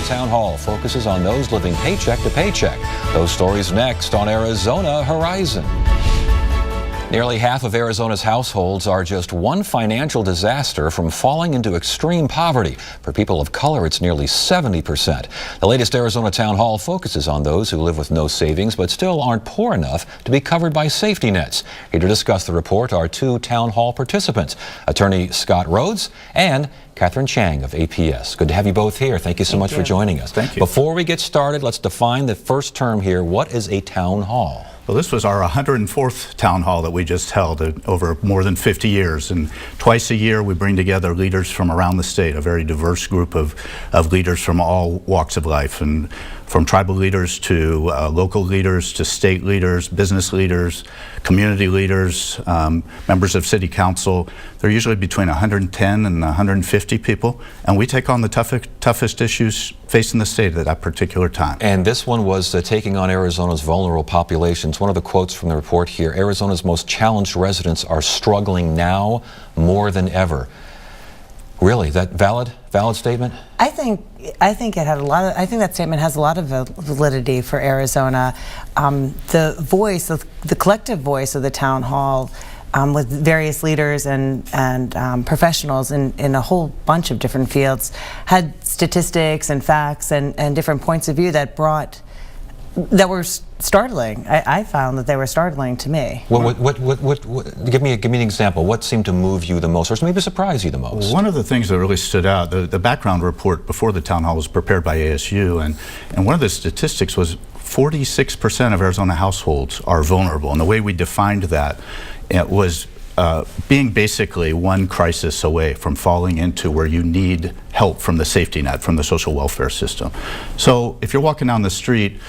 Town Hall focuses on those living paycheck to paycheck. Those stories next on Arizona Horizon. Nearly half of Arizona's households are just one financial disaster from falling into extreme poverty. For people of color, it's nearly 70%. The latest Arizona Town Hall focuses on those who live with no savings but still aren't poor enough to be covered by safety nets. Here to discuss the report are two Town Hall participants, attorney Scott Rhodes and Catherine Chiang of APS. Good to have you both here. Thank you so much for joining us. Thank you. Before we get started, let's define the first term here. What is a town hall? Well, this was our 104th town hall that we just held over more than 50 years. And twice a year we bring together leaders from around the state, a very diverse group of leaders from all walks of life, and from tribal leaders to local leaders to state leaders, business leaders, community leaders, members of city council. They're usually between 110 and 150 people, and we take on the toughest issues facing the state at that particular time. And this one was taking on Arizona's vulnerable populations. One of the quotes from the report here, Arizona's most challenged residents are struggling now more than ever. Really, that valid statement? I think it had a lot of. I think that statement has a lot of validity for Arizona. The voice, the collective voice of the town hall, with various leaders and professionals in a whole bunch of different fields, had statistics and facts and different points of view that were startling. I found that they were startling to me. Give me an example. What seemed to move you the most, or maybe surprise you the most? One of the things that really stood out, the background report before the town hall was prepared by ASU, and one of the statistics was 46% of Arizona households are vulnerable. And the way we defined that, it was being basically one crisis away from falling into where you need help from the safety net, from the social welfare system. So if you're walking down the street,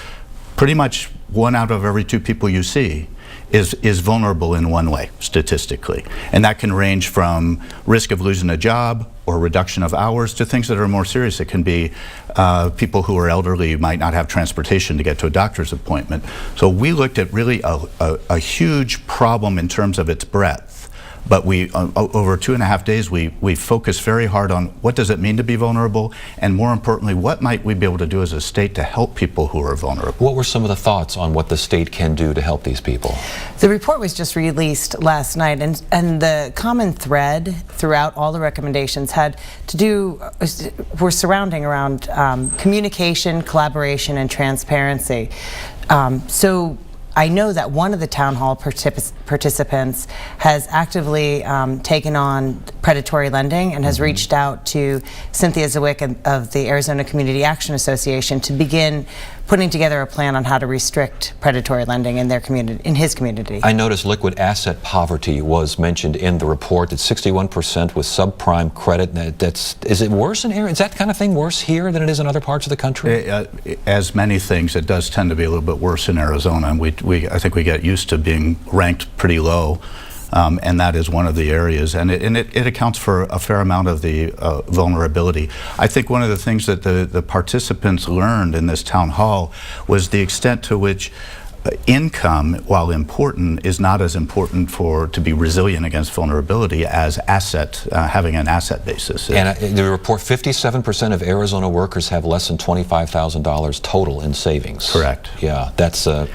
pretty much 1 out of every 2 people you see is vulnerable in one way, statistically. And that can range from risk of losing a job or reduction of hours to things that are more serious. It can be people who are elderly might not have transportation to get to a doctor's appointment. So we looked at really a huge problem in terms of its breadth. But we, over 2.5 days, we focused very hard on what does it mean to be vulnerable, and more importantly, what might we be able to do as a state to help people who are vulnerable. What were some of the thoughts on what the state can do to help these people? The report was just released last night, and the common thread throughout all the recommendations were surrounding around communication, collaboration, and transparency. So I know that one of the town hall participants has actively taken on predatory lending and has reached out to Cynthia Zwick of the Arizona Community Action Association to begin putting together a plan on how to restrict predatory lending in their community, in his community. I noticed liquid asset poverty was mentioned in the report. That 61% with subprime credit. Is it worse in Arizona? Is that kind of thing worse here than it is in other parts of the country? As many things, it does tend to be a little bit worse in Arizona, and I think we get used to being ranked pretty low. And that is one of the areas, and it accounts for a fair amount of the vulnerability. I think one of the things that the participants learned in this town hall was the extent to which income, while important, is not as important to be resilient against vulnerability as having an asset basis. And the report, 57% of Arizona workers have less than $25,000 total in savings. Correct. Yeah, that's a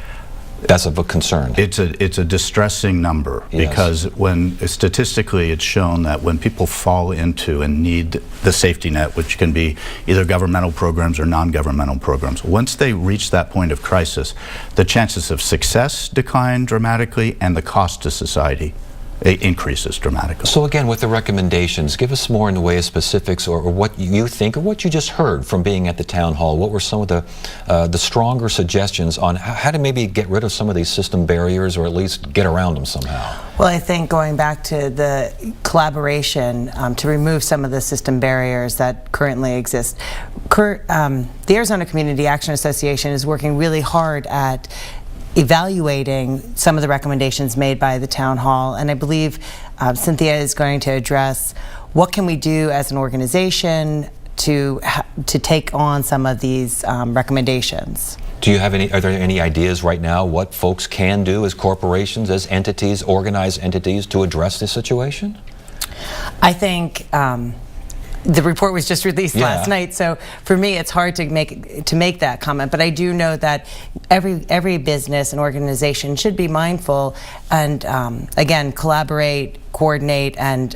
concern. It's a distressing number, yes. Because when statistically it's shown that when people fall into and need the safety net, which can be either governmental programs or non-governmental programs, once they reach that point of crisis, the chances of success decline dramatically and the cost to society increases dramatically. So again, with the recommendations, give us more in the way of specifics or what you think or what you just heard from being at the town hall. What were some of the stronger suggestions on how to maybe get rid of some of these system barriers or at least get around them somehow? Well, I think going back to the collaboration to remove some of the system barriers that currently exist. The Arizona Community Action Association is working really hard at evaluating some of the recommendations made by the town hall, and I believe Cynthia is going to address what can we do as an organization to take on some of these recommendations. Do you have are there any ideas right now what folks can do as corporations, as entities, organized entities, to address this situation? I think the report was just released Yeah. last night, so for me it's hard to make that comment, but I do know that every business and organization should be mindful and again collaborate, coordinate, and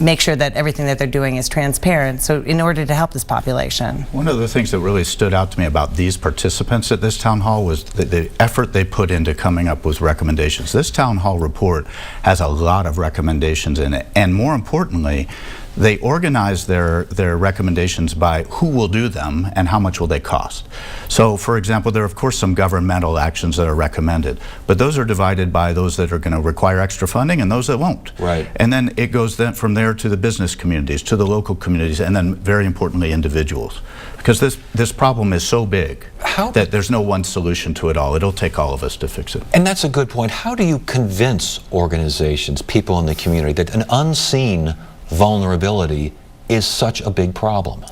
make sure that everything that they're doing is transparent, so in order to help this population. One of the things that really stood out to me about these participants at this town hall was the effort they put into coming up with recommendations. This town hall report has a lot of recommendations in it, and more importantly, they organize their recommendations by who will do them and how much will they cost. So, for example, there are of course some governmental actions that are recommended, but those are divided by those that are going to require extra funding and those that won't. Right. And then it goes then from there to the business communities, to the local communities, and then very importantly individuals. Because this problem is so big that there's no one solution to it all. It'll take all of us to fix it. And that's a good point. How do you convince organizations, people in the community, that an unseen vulnerability is such a big problem?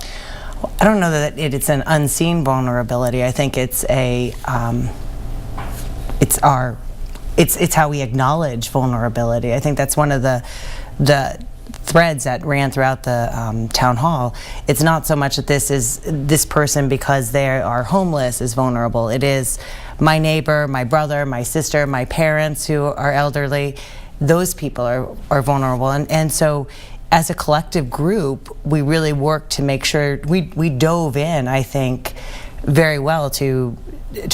I don't know that it's an unseen vulnerability. I think it's it's how we acknowledge vulnerability. I think that's one of the threads that ran throughout the town hall. It's not so much that this person because they are homeless is vulnerable. It is my neighbor, my brother, my sister, my parents who are elderly. Those people are vulnerable, and so as a collective group, we really worked to make sure we dove in, I think, very well to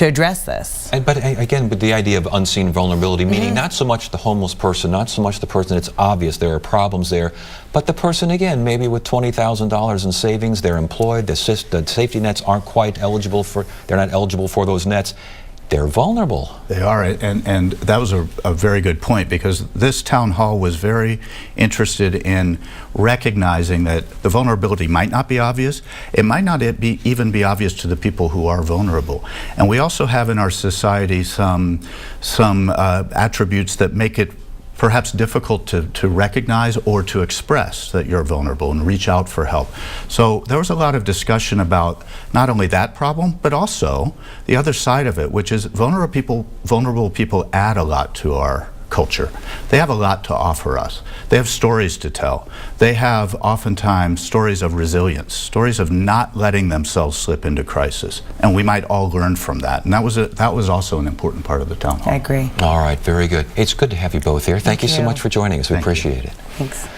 address this. But again, with the idea of unseen vulnerability, meaning not so much the homeless person, not so much the person, it's obvious there are problems there, but the person, again, maybe with $20,000 in savings, they're employed, the safety nets aren't quite eligible for, they're not eligible for those nets. They're vulnerable. They are, and that was a very good point, because this town hall was very interested in recognizing that the vulnerability might not be obvious. It might not even be obvious to the people who are vulnerable. And we also have in our society some attributes that make it perhaps difficult to recognize or to express that you're vulnerable and reach out for help. So there was a lot of discussion about not only that problem, but also the other side of it, which is vulnerable people add a lot to our culture. They have a lot to offer us. They have stories to tell. They have oftentimes stories of resilience, stories of not letting themselves slip into crisis. And we might all learn from that. And that was also an important part of the town hall. I agree. All right, very good. It's good to have you both here. Thank you so much for joining us. We appreciate it. Thanks.